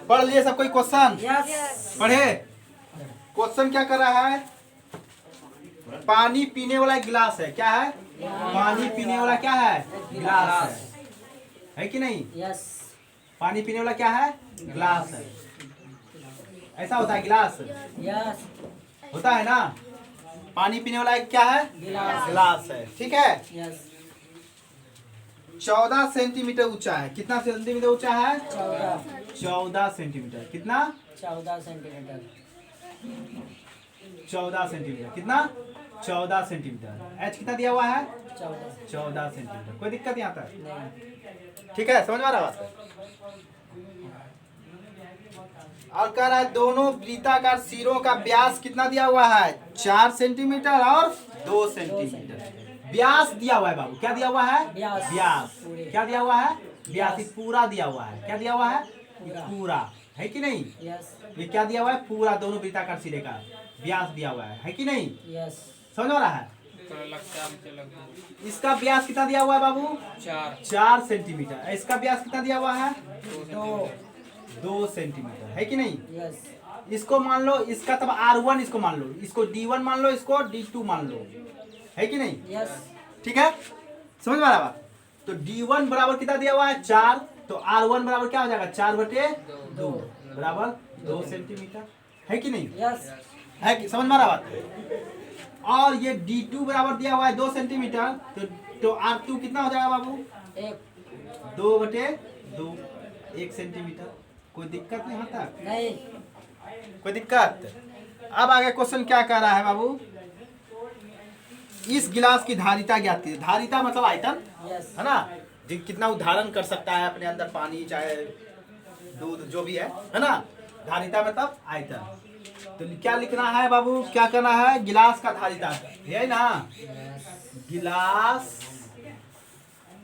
पढ़ लिए सब कोई क्वेश्चन? यस। पढ़े। क्वेश्चन क्या कर रहा है? पानी पीने वाला एक गिलास है। क्या है? पानी पीने वाला क्या है? गिलास है कि नहीं? यस। पानी पीने वाला क्या है? गिलास है। ऐसा होता है गिलास? यस। होता है ना? पानी पीने वाला एक क्या है? गिलास। गिलास है। ठीक है। यस। 14 सेंटीमीटर ऊंचा है। कितना सेंटीमीटर ऊंचा है? 14 सेंटीमीटर। कितना? 14 सेंटीमीटर। 14 सेंटीमीटर। कितना? 14 सेंटीमीटर। एच कितना दिया हुआ है? 14 सेंटीमीटर। कोई दिक्कत यहाँ तक? नहीं। ठीक है, समझ में आ रहा बात? और कह रहा है दोनों वृत्ताकार सिरों का व्यास कितना दिया हुआ है? 4 सेंटीमीटर और 2 सेंटीमीटर। व्यास दिया हुआ है बाबू। क्या दिया हुआ है? व्यास। व्यास। क्या दिया हुआ है? व्यास। ये पूरा दिया हुआ है। क्या दिया हुआ है? पूरा। पूरा है कि नहीं? यस। ये क्या दिया हुआ है? पूरा दोनों वृत्ताकार सिरे का व्यास दिया हुआ है कि नहीं? यस। समझ में आ रहा है? इसका व्यास कितना दिया हुआ है बाबू? 4 सेंटीमीटर। इसका व्यास कितना दिया हुआ है? 2 सेंटीमीटर है कि नहीं? यस। इसको मान लो, इसका तब R1 इसको मान लो, इसको D1 मान लो, इसको D2 मान लो, है कि नहीं? यस। ठीक है, समझ में आ रहा है? तो D1 बराबर कितना दिया हुआ है? 4। तो R1 बराबर क्या हो जाएगा? 4/2 बराबर 2 सेंटीमीटर है कि नहीं? यस। है कि समझ में आ रहा बात? और ये D2 बराबर दिया हुआ है 2 सेंटीमीटर। तो R2 कितना हो जाएगा बाबू? 2/2 1 सेंटीमीटर। कोई दिक्कत नहीं होता? नहीं। कोई दिक्कत? अब आगे क्वेश्चन क्या कह रहा है बाबू? इस गिलास की धारिता ज्ञात कीजिए। धारिता मतलब आयतन यस। है ना? कितना उधारण कर सकता है अपने अंदर पानी चाहे दूध जो भी है ना? धारिता मतलब आयतन। तो क्या लिखना है बाबू? क्या करना है? गिलास का धारिता है ना? गिलास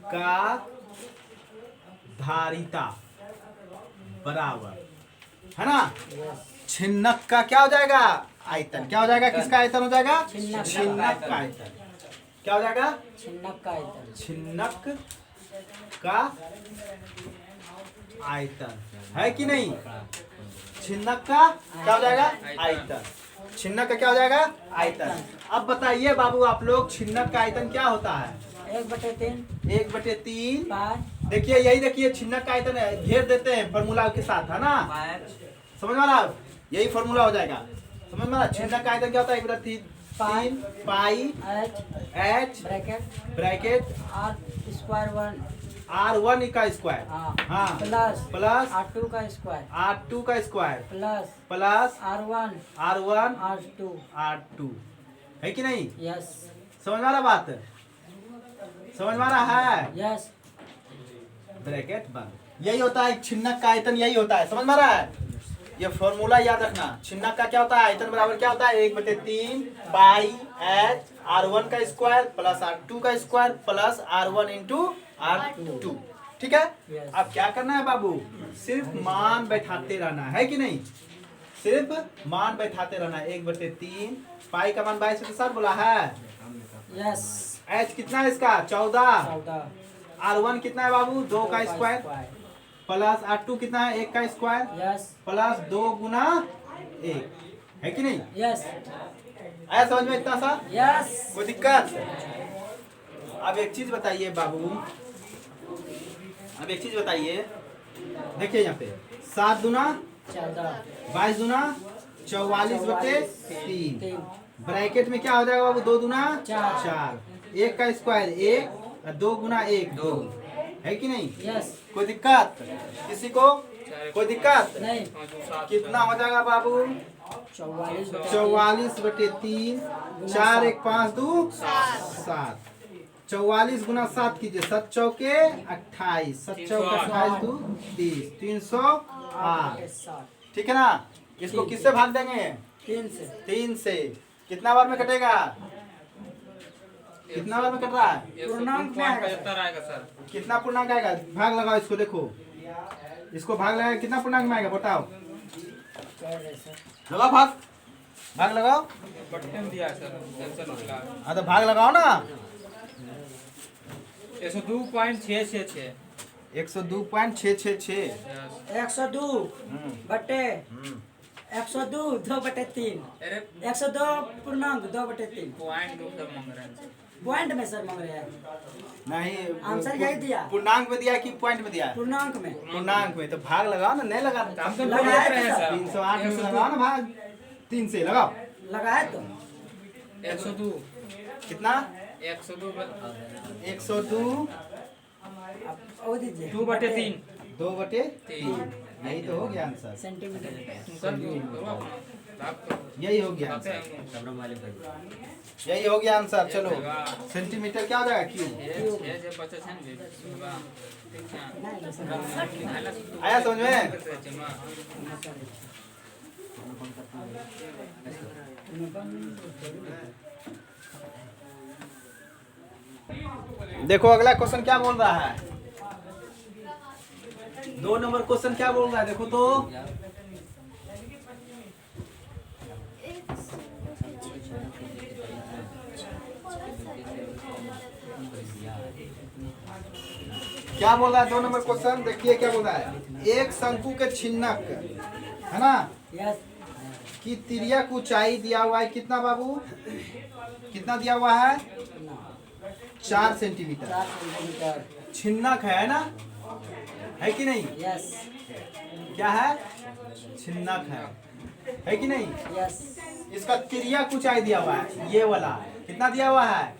का धारिता बराबर है ना? छिन्नक का क्या हो जाएगा? आयतन। क्या हो जाएगा? किसका आयतन हो जाएगा? छिन्नक का आयतन। क्या हो जाएगा? छिन्नक का आयतन। छिन्नक का आयतन है कि नहीं? छिन्नक का क्या हो जाएगा? आयतन। छिन्नक का क्या हो जाएगा? आयतन। अब बताइए बाबू आप लोग, छिन्नक का आयतन क्या होता है? 1/3 1/3। पाई। देखिए यही देखिए छिन्नक का आयतन है, घेर देते हैं फॉर्मूला के साथ, है ना? समझ में आ रहा? यही फॉर्मूला हो जाएगा। समझ में आ रहा? छिन्नक का आयतन क्या होता है? 1/3 पाई एच ब्रैकेट R² का स्क्वायर। हाँ प्लस R2 का स्क्वायर R2 का स्क्वायर प्लस R1 R2 है कि नहीं? यस। समझ में आ रहा बात? समझ में आ रहा है? यस। ब्रैकेट बंद। यही होता है छिन्नक का आयतन, यही होता है। समझ में आ रहा है? ये फॉर्मूला याद रखना। छिन्नक का क्या होता है? आयतन बराबर क्या होता है? 1/3 पाई एच R1 का स्क्वायर प्लस R2 का square plus R1 into R2। ठीक है? Yes. अब क्या करना है बाबू? सिर्फ मान बैठाते रहना है कि नहीं? सिर्फ मान बैठाते रहना है। 1/3 पाई का मान 22/7 बोला है। यस। एच कितना है इसका? 14। 14। R1 कितना है बाबू? 2 का स्क्वायर प्लस R2 कितना है? 1 का स्क्वायर यस। प्लस 2 गुना 1 है कि नहीं? यस। आया समझ में इतना सा? यस। कोई दिक्कत? अब एक चीज बताइए बाबू, अब एक चीज बताइए। देखिए यहाँ पे 7 दूना 14 22 दूना 44/3। ब्रैकेट में क्या हो जाएगा बाबू? 2 दूना 4 1 का स्क्वायर 1 और 2 गुना 1 2 है कि नहीं? यस। कोई दिक्कत किसी को? कोई दिक्कत नहीं। कितना हो जाएगा बाबू? 44/3 4 1 5 2 7। 44 गुना 7 कीजिए, 7 चौके 28 7 चौके 28 2 30 308। ठीक है ना? इसको किससे भाग देंगे? 3 से। कितना बार में कटेगा? कितना बार में कट रहा है? पूर्णांक में आएगा सर। कितना पूर्णांक आएगा? भाग लगाओ इसको, देखो इसको भाग लगाओ, कितना पूर्णांक में आएगा बताओ? लगाओ भाग, भाग लगाओ। बटन दिया सर, टेंशन होगा। हाँ तो भाग लगाओ ना। 102.666 102.666। यस 102 बटे 102 2/3 अरे 102 पूर्णांक 2/3 पॉइंट दो सब मांग रहे हैं पॉइंट में सर मांग रहे हैं। नहीं आंसर यही दिया। पूर्णांक में दिया कि पॉइंट में दिया? पूर्णांक में। पूर्णांक में तो भाग लगाओ ना, नहीं लगा हम तो लगाया बोल रहे हैं था सर 308 में लगाओ ना भाग, 3 से लगाओ। लगाए तो 102 कितना? 102 102 अब वो दीजिए 2/3 2/3। यही तो हो गया आंसर, सेंटीमीटर। सर करो अपना बात करो यही हो गया बातें आंसर, यही हो गया आंसर। चलो सेंटीमीटर क्या हो जाएगा? क्यूब। ये जो बच्चा है ना सुबह ठीक है आया समझ में? देखो अगला क्वेश्चन क्या बोल रहा है, 2 नंबर क्वेश्चन क्या बोल रहा है देखो तो। क्या बोल रहा है 2 नंबर क्वेश्चन? देखिए क्या बोल रहा है, एक शंकु के छिन्नक है ना यस की तिर्यक ऊंचाई दिया हुआ है कितना बाबू? कितना दिया हुआ है? 4 सेंटीमीटर। 4 सेंटीमीटर। छिन्नक है ना, है कि नहीं? यस क्या है? छिन्नक है कि नहीं? यस इसका तिर्यक ऊंचाई दिया हुआ है, ये वाला कितना दिया हुआ है?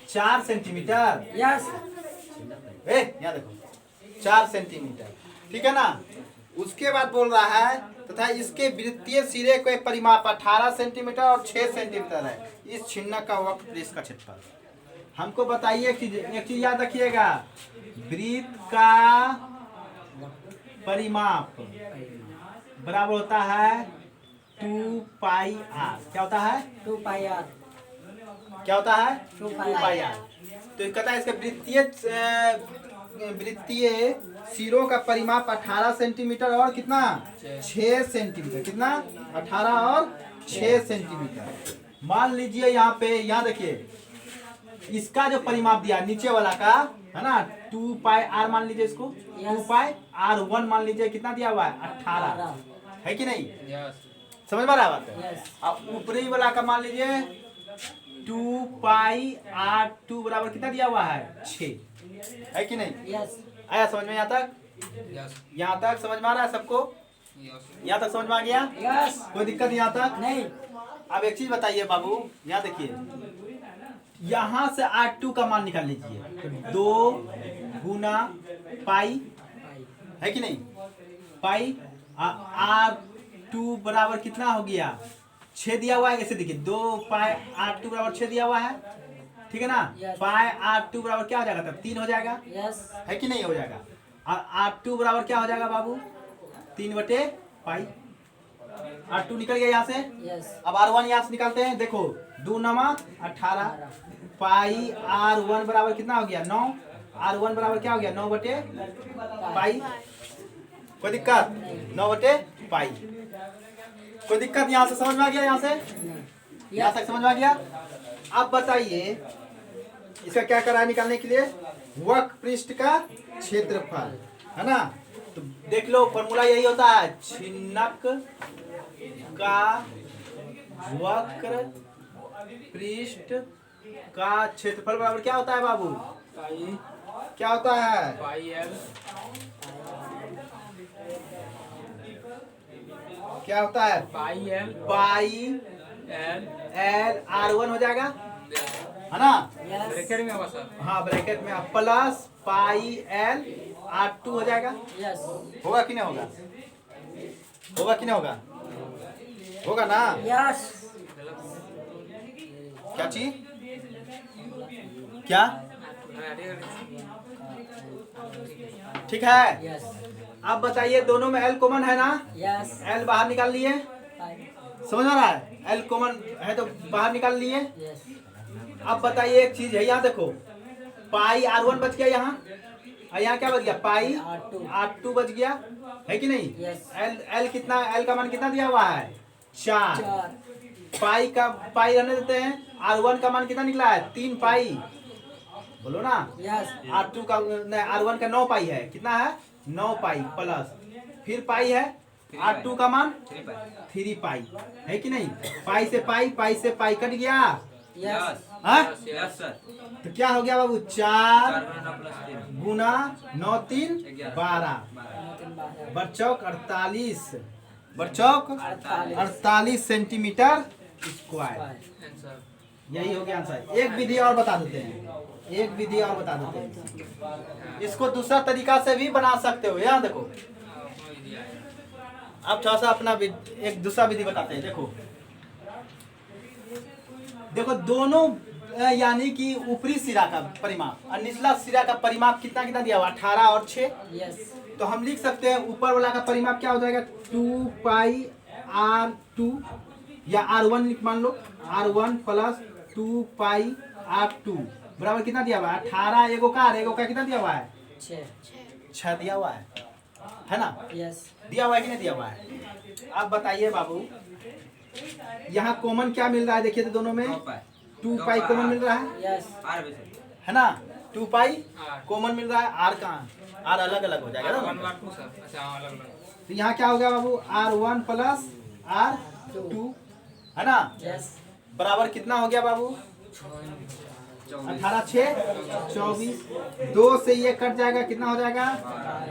4 सेंटीमीटर। यस यहाँ देखो 4 सेंटीमीटर, ठीक है ना। उसके बाद बोल रहा है तथा इसके वृत्तीय सिरे के परिमाप 18 सेंटीमीटर और 6 सेंटीमीटर है। इस छिन्नक का वक्र का क्षेत्रफल। हमको बताइए एक चीज याद रखिएगा, वृत्त का परिमाप बराबर होता है 2πr। क्या होता है? 2πr। क्या होता है? 2πr। तो ये कहता है इसका वृत्तीय सिरों का परिमाप 18 सेंटीमीटर और कितना? 6 सेंटीमीटर। कितना? 18 और 6 सेंटीमीटर। मान लीजिए यहाँ पे, यहाँ देखिए इसका जो परिमाप दिया नीचे वाला का है ना 2πr मान लीजिए इसको, 2πr1 मान लीजिए, कितना दिया हुआ है? 18, है कि नहीं? यस समझ में आ रहा है बात? यस अब ऊपरी वाला का मान लीजिए 2πr2 बराबर कितना दिया हुआ है? 6, है कि नहीं? यस आया समझ में यहाँ तक? यस यहाँ तक समझ में आ रहा है सबको? यस यहाँ तक समझ में आ गया? यस कोई दिक्कत यहाँ तक? नहीं। अब एक चीज बताइए बाबू, यहाँ देखिए, यहाँ से R2 का मान निकाल लीजिए, तो 2 गुना पाई, है कि नहीं? पाई R2 बराबर कितना हो गया? 6 दिया हुआ है। ऐसे देखिए 2πr2 बराबर 6 दिया हुआ है, ठीक है ना। Yes. पाई R2 बराबर क्या हो जाएगा तब? 3 हो जाएगा, यस है कि नहीं? हो जाएगा। और R2 बराबर क्या हो जाएगा बाबू? 3/पाई। R2 निकल गया यहाँ से। यस अब R1 यहाँ से निकालते हैं। देखो 2 9 18 पाई R1 बराबर कितना हो गया? 9। R1 बराबर क्या हो गया? 9/पाई। कोई दिक्कत? 9/पाई। कोई दिक्कत यहाँ से समझ में आ गया? यहाँ से यहाँ तक समझ में आ गया? अब बताइए इसका क्या करा है निकालने के लिए? वक्र पृष्ठ का क्षेत्रफल, है ना। तो देख लो फॉर्मूला यही होता है, छिन्नक का वक्र पृष्ठ का क्षेत्रफल बराबर क्या होता है बाबू? पाई क्या होता है? पाई एल क्या होता है? Pi L pi L L R1 हो जाएगा, है ना। यस ब्रैकेट में होगा सर हाँ ब्रैकेट में प्लस पाई एल R2 हो जाएगा। यस होगा कि नहीं होगा? होगा कि नहीं होगा? होगा ना। यस क्या चीज? क्या? ठीक है। यस अब बताइए दोनों में L कॉमन है ना? यस L बाहर निकाल लिए, समझ आ रहा है? L कॉमन है तो बाहर निकाल लिए। यस अब बताइए एक चीज है, यहाँ देखो पाई R1 बच गया यहाँ, और यहाँ क्या बच गया? पाई R2 बच गया, है कि नहीं? Yes. L कितना? L का मान कितना दिया हुआ है? 4। 4 पाई रहने देते हैं। R1 का मान कितना निकला है? 3 पाई, बोलो ना। यस R2 का R1 का 9 पाई है, कितना है 9 पाई प्लस फिर पाई है R2 का मान 3 पाई है कि नहीं। पाई से पाई कट गया। यस हाँ? Yes sir. तो क्या हो गया बाबू 4 गुना 9 3 12 बरचौक 48 बरचौक 48 सेंटीमीटर स्क्वायर। आंसर यही हो गया आंसर। एक विधि और बता देते हैं, एक विधि और बता देते हैं। इसको दूसरा तरीका से भी बना सकते हो। यहाँ देखो अब थोड़ा सा अपना एक दूसरा विधि बताते हैं। देखो देखो दोनों यानी कि ऊपरी सिरा का परिमाप और निचला सिरा का परिमाप कितना कितना दिया हुआ 18 और 6। यस तो हम लिख सकते हैं ऊपर वाला का परिमाप क्या हो जाएगा 2 पाई R2 या R1 मान लो R1 प्लस 2 पाई R2 बराबर कितना दिया हुआ है 18। एगो का कितना दिया हुआ है 6 दिया हुआ है ना। यस दिया हुआ है कि नहीं दिया हुआ है। अब बताइए बाबू यहाँ कॉमन क्या मिल रहा है, देखिए तो दोनों में 2 पाई कॉमन मिल रहा है यस है ना। 2 पाई कॉमन मिल रहा है। आर कहाँ आर अलग अलग हो जाएगा ना। अच्छा अलग अलग। तो यहाँ क्या हो गया बाबू R1 प्लस R2 है ना यस बराबर कितना हो गया बाबू 18 6 24 2 से ये कट जाएगा कितना हो जाएगा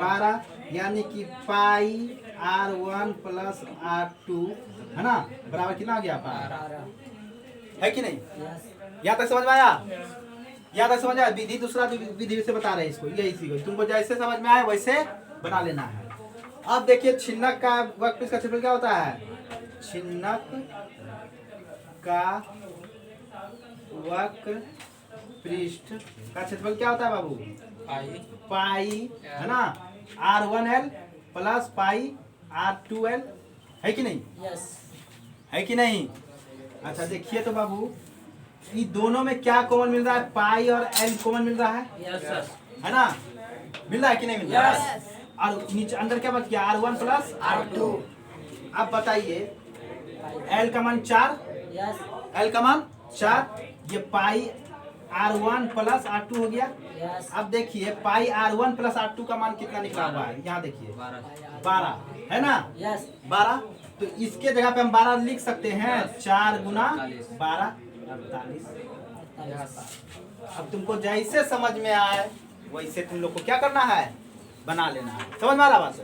12 यानी कि पाई R1 प्लस R2 है ना बराबर कितना हो गया 12 है कि नहीं। यस यहाँ तक समझ में आया। यहाँ तक समझ में आया। विधि दूसरा विधि से बता रहे हैं इसको, यही सीखो तुमको जैसे समझ में आए वैसे बना लेना है। अब देखिए छिन्नक का वर्कपीस का क्षेत्रफल क्या होता है। छिन्नक का वक्र पृष्ठ का क्षेत्रफल क्या होता है बाबू पाई है ना R1L प्लस पाई R2L है कि नहीं, यस है कि नहीं। अच्छा देखिए तो बाबू ये दोनों में क्या कॉमन मिल रहा है पाई और एल कॉमन मिल रहा है यस सर है ना। मिल रहा है कि नहीं मिल रहा है। यस और नीचे अंदर क्या बच गया R1 प्लस R2। अब बताइए L का मान 4 यस L का मान 4 ये पाई R1 प्लस R2 हो गया। यस अब देखिए पाई R1 प्लस R2 का मान कितना निकला हुआ है यहाँ देखिए 12 है ना यस 12। तो इसके जगह पे हम 12 लिख सकते हैं 4 गुना 12 48। अब तुमको जैसे समझ में आए वैसे तुम लोग को क्या करना है बना लेना है। समझ में आ रहा बात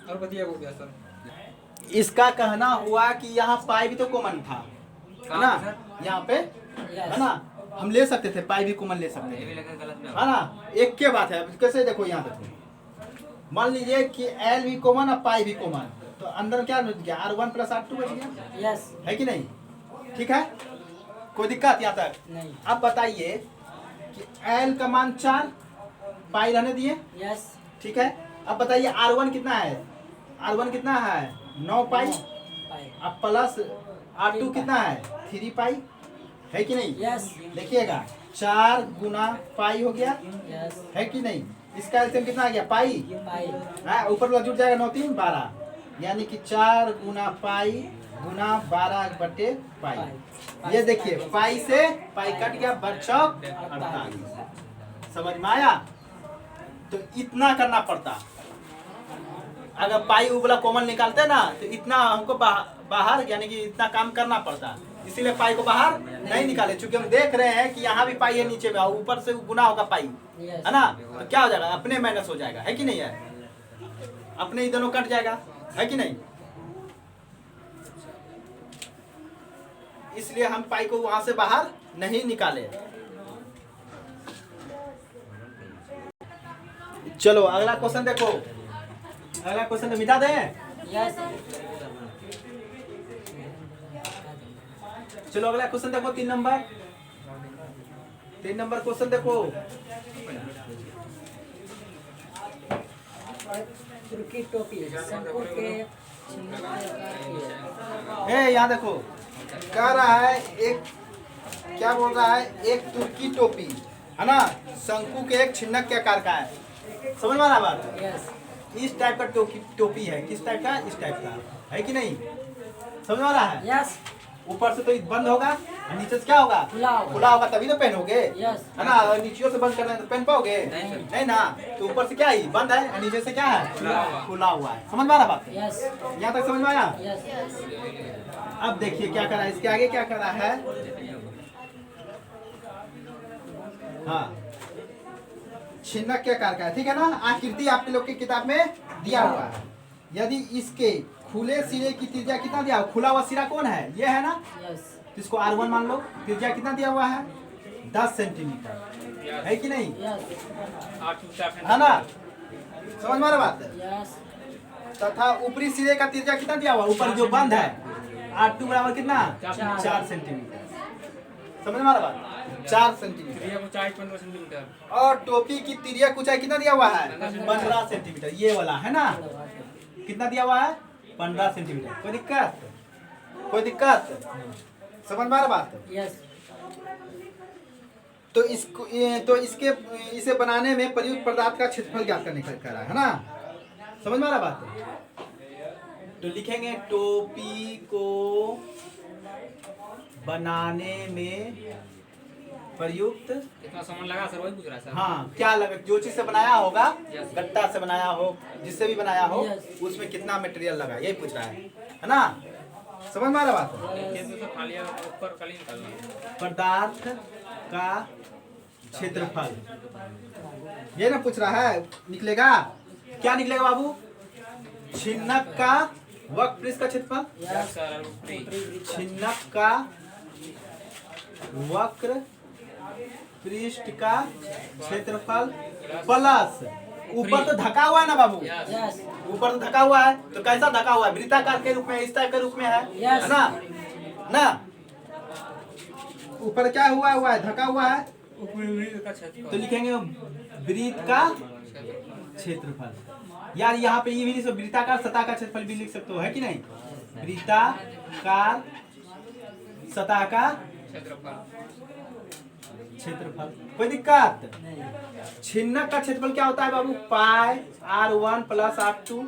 और बताइए वो क्या सर। इसका कहना हुआ कि यहाँ पाई भी तो कॉमन था है ना यहाँ पे है ना। हम ले सकते थे पाई भी कॉमन ले सकते थे है ना। एक के बात है कैसे देखो यहाँ देखो मान लीजिए कि एल भी कॉमन और पाई भी कॉमन तो अंदर क्या बच गया R1 प्लस R2 बच गया यस है कि नहीं। ठीक है कोई दिक्कत यहाँ तक नहीं अब बताइए कि L का मान 4 पाई रहने दिए यस ठीक है। अब बताइए R1 कितना है R1 कितना है 9 पाई पाई अब प्लस R2 कितना है 3 पाई है कि नहीं। यस देखिएगा 4 गुना पाई हो गया यस है कि नहीं। इसका एलसीएम कितना आ गया पाई पाई हाँ ऊपर वाला जुट जाएगा 9 3 12 यानी कि 4 गुना पाई गुना 12 बटे पाई। ये देखिए पाई से पाई कट गया बचौक 48। समझ में आया। तो इतना करना पड़ता अगर पाई वाला कॉमन निकालते ना तो इतना हमको बाहर यानी कि इतना काम करना पड़ता। इसीलिए पाई को बाहर नहीं निकाले चूंकि हम देख रहे हैं कि यहाँ भी पाई है नीचे में और ऊपर से गुना होगा पाई है ना। तो क्या हो जाएगा अपने माइनस हो जाएगा है कि नहीं है अपने ही दोनों कट जाएगा है कि नहीं। इसलिए हम पाई को वहां से बाहर नहीं निकाले। चलो अगला क्वेश्चन देखो। अगला क्वेश्चन तो मिटा दें। यस चलो अगला क्वेश्चन देखो 3 नंबर क्वेश्चन देखो। तुर्की टोपी शंकु के यहाँ देखो कह रहा है एक क्या बोल रहा है एक तुर्की टोपी है ना शंकु के एक छिन्नक के आकार का है। समझ में आ रहा बात। यस इस टाइप का टोपी है किस टाइप का इस टाइप का है कि नहीं समझ में आ रहा है। यस ऊपर से तो ये बंद होगा और नीचे से क्या होगा? खुला होगा। खुला होगा तभी तो पहनोगे, यस। है ना? और नीचे से बंद करना है तो पहन पाओगे? नहीं ना। तो ऊपर से क्या है? बंद है और नीचे से क्या है? खुला हुआ है। समझ में आ रहा बात? यस यहाँ तक समझ में आया? यस अब देखिए क्या करा है, इसके आगे क्या करा है। हाँ, छिन्नक के आकार का है, ठीक है ना? आकृति आपके लोग की किताब में दिया हुआ है। यदि इसके खुले सिरे की त्रिज्या कितना दिया हुआ? खुला हुआ सिरा कौन है? ये है ना? यस तो इसको R1 मान लो। त्रिज्या कितना दिया हुआ है? 10 सेंटीमीटर, है कि नहीं? यस है ना? समझ में आ रहा बात? यस तथा ऊपरी सिरे का त्रिज्या कितना दिया हुआ? ऊपर जो बंद है R2 बराबर कितना? 4 सेंटीमीटर। समझ में आ रहा बात? 4 सेंटीमीटर। ऊंचाई 15 सेंटीमीटर। और टोपी की तिर्यक ऊंचाई कितना दिया हुआ है? 15 सेंटीमीटर। ये वाला है ना? कितना दिया हुआ है? 15 सेंटीमीटर। कोई दिक्कत? कोई दिक्कत? समझ में आ रहा बात? यस तो इसको इसके इसे बनाने में प्रयुक्त पदार्थ का क्षेत्रफल ज्ञात करने का करा है ना? समझ में आ रहा बात? तो लिखेंगे टोपी को बनाने में प्रयुक्त, कितना सामान लगा सर, वही पूछ रहा है सर। हाँ क्या लगा, जो चीज से बनाया होगा, Yes. गट्टा से बनाया हो, जिससे भी बनाया हो, Yes. उसमें कितना मटेरियल लगा, यही पूछ रहा है ना? समझ में आ रहा बात? खेत में तो खाली है, ऊपर खाली निकालना है। पदार्थ का क्षेत्रफल, ये ना पूछ रहा है। निकलेगा क्या? निकलेगा बाबू? छिन्नक का वक्रपृष्ठ का क्षेत्रफल। यस सर, ऊपरी। छिन्नक का वक्र पृष्ठ का क्षेत्रफल प्लस ऊपर तो ढका हुआ है ना बाबू? यस यस ऊपर तो ढका हुआ है, तो कैसा ढका हुआ है? वृत्ताकार के रूप में, इस टाइप के रूप में है, Yes. है ना? ना ऊपर क्या हुआ है? ढका हुआ है। ऊपरी का क्षेत्रफल। तो लिखेंगे वृत्त का क्षेत्रफल। यार यहाँ पे ये भी लिख सकते, वृत्ताकार सतह का क्षेत्रफल भी लिख सकते हो, है कि नहीं? वृत्ताकार सतह का क्षेत्रफल। क्षेत्रफल। कोई दिक्कत? छिन्नक का क्षेत्रफल क्या होता है बाबू? पाई R1 प्लस R2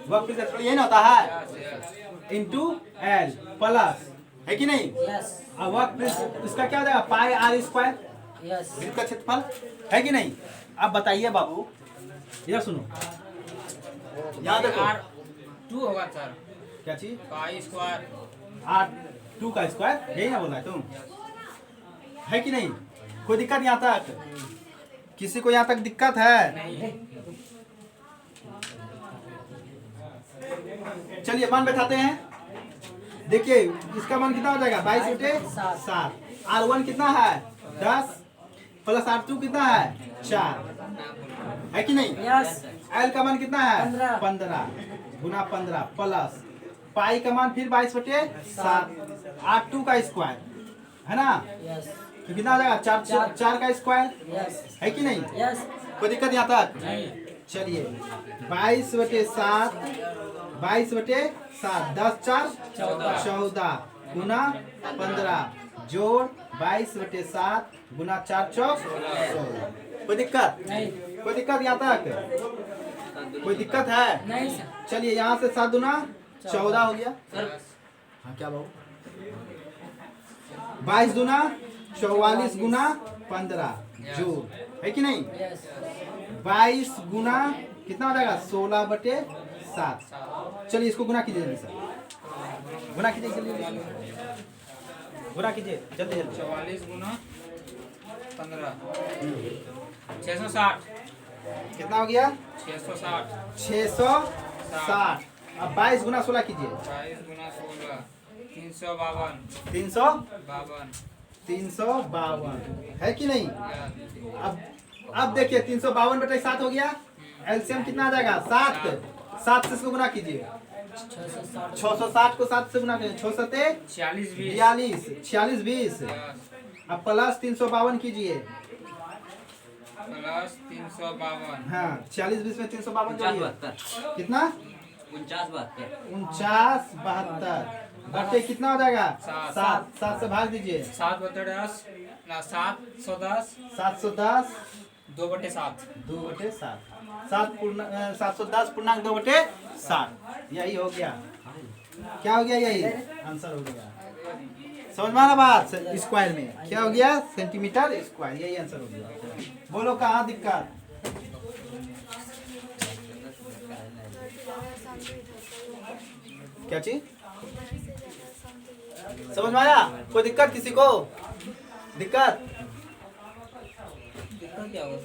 वक्र क्षेत्रफल, यही ना होता है? Yes yes. Into L plus, है कि नहीं? यस अब वक्र इसका क्या हो जाएगा? पाई R स्क्वायर, यस वृत्त का क्षेत्रफल, है कि नहीं? अब बताइए बाबू, इधर सुनो, यहाँ देखो R2 होगा सर। क्या चीज? Pi square. R2 का स्क्वायर, यही ना बोल रहा है तुम, है कि नहीं? कोई दिक्कत यहाँ तक? किसी को यहाँ तक दिक्कत है? नहीं। चलिए मान बैठाते हैं। देखिए इसका मान कितना हो जाएगा? 22/7। R1 कितना है? 10 प्लस R2 कितना है? 4, है कि नहीं? यस L का मान कितना है? 15 15 गुना 15 प्लस पाई का मान फिर 22/7 R2 का स्क्वायर, है ना? यस तो कितना हो जाएगा? 4 का स्क्वायर, यस है कि नहीं? यस कोई दिक्कत यहाँ तक? नहीं। चलिए 22/7 22/7 10 4 14 गुना 15 जोड़ 22/7 गुना 4 चौक 16। कोई दिक्कत? नहीं कोई दिक्कत यहाँ तक? कोई दिक्कत है? नहीं सर चलिए यहाँ से 7 दूना 14 हो गया। यस। हाँ क्या बाबू? 22 दूना 44 गुना 15 जोड़, है कि नहीं? यस 22 गुना कितना हो जाएगा? 16/7। चलिए इसको गुना कीजिए जल्दी सर, गुना कीजिए जल्दी, गुना कीजिए जल्दी जल्दी। 44 गुना 15 660। कितना हो गया? 660। 660। अब 22 गुना 16 कीजिए। 22 गुना 16 352। 352 है कि नहीं? अब देखिए 352/7 हो गया। एलसीएम कितना आ जाएगा? 7 से इसको गुना कीजिए। 660 को 7 से गुना कीजिए। 6 सते 46 42 46 20। अब प्लस 352 कीजिए। प्लस 352। हाँ 46 20 में 352 जोड़िए। कितना? 49 72 बटे कितना हो जाएगा? 7 से भाग दीजिए। 7/10 ना 710 710 2/7। 2/7 710 पूर्णांक 2/7 यही हो गया। क्या हो गया? यही आंसर हो गया। समझ में आ रहा बात? स्क्वायर में क्या हो गया? सेंटीमीटर स्क्वायर, यही आंसर हो गया। बोलो कहाँ दिक्कत? क्या चीज समझ में आया? कोई दिक्कत किसी को? दिक्कत? क्या होगा?